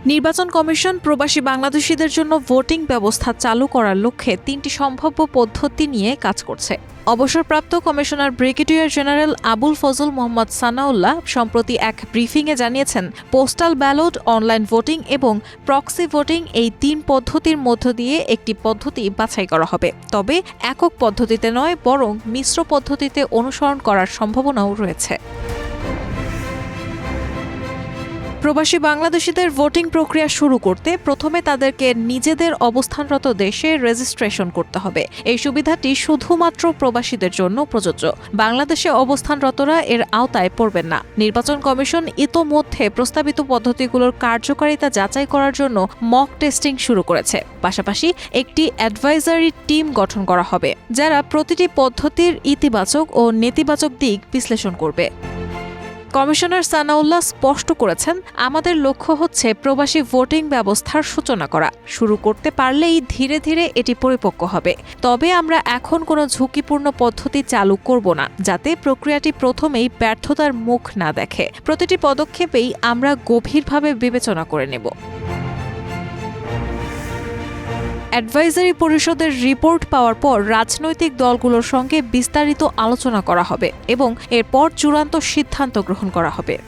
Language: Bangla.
নির্বাচন কমিশন প্রবাসী বাংলাদেশিদের জন্য ভোটিং ব্যবস্থা চালু করার লক্ষ্যে ৩টি সম্ভাব্য পদ্ধতি নিয়ে কাজ করছে। অবসরপ্রাপ্ত commissioner brigadier general Abul Fazal Mohammad Sanaullah সম্প্রতি এক ব্রিফিংয়ে জানিয়েছেন, পোস্টাল ব্যালট, অনলাইন ভোটিং এবং প্রক্সি ভোটিং এই ৩ পদ্ধতির মধ্য দিয়ে একটি পদ্ধতি বাছাই করা হবে। তবে একক পদ্ধতিতে নয়, বরং মিশ্র পদ্ধতিতে অনুসরণ করার সম্ভাবনাও রয়েছে। প্রবাসী বাংলাদেশিদের ভোটিং প্রক্রিয়া শুরু করতে প্রথমে তাদেরকে নিজেদের অবস্থানরত দেশে রেজিস্ট্রেশন করতে হবে। এই সুবিধাটি শুধুমাত্র প্রবাসীদের জন্য প্রযোজ্য। বাংলাদেশে অবস্থানরতরা এর আওতায় পড়বেন না। নির্বাচন কমিশন ইতোমধ্যে প্রস্তাবিত পদ্ধতিগুলোর কার্যকারিতা যাচাই করার জন্য মক টেস্টিং শুরু করেছে। পাশাপাশি একটি অ্যাডভাইজারি টিম গঠন করা হবে, যারা প্রতিটি পদ্ধতির ইতিবাচক ও নেতিবাচক দিক বিশ্লেষণ করবে। কমিশনার সানাউল্লাহ স্পষ্ট করেছেন, আমাদের লক্ষ্য হচ্ছে প্রবাসী ভোটিং ব্যবস্থার সূচনা করা। শুরু করতে পারলেই ধীরে ধীরে এটি পরিপক্ক হবে। তবে আমরা এখন কোনো ঝুঁকিপূর্ণ পদ্ধতি চালু করব না, যাতে প্রক্রিয়াটি প্রথমেই ব্যর্থতার মুখ না দেখে। প্রতিটি পদক্ষেপেই আমরা গভীরভাবে বিবেচনা করে নেব। অ্যাডভাইজারি পরিষদের রিপোর্ট পাওয়ার পর রাজনৈতিক দলগুলোর সঙ্গে বিস্তারিত আলোচনা করা হবে এবং এরপর চূড়ান্ত সিদ্ধান্ত গ্রহণ করা হবে।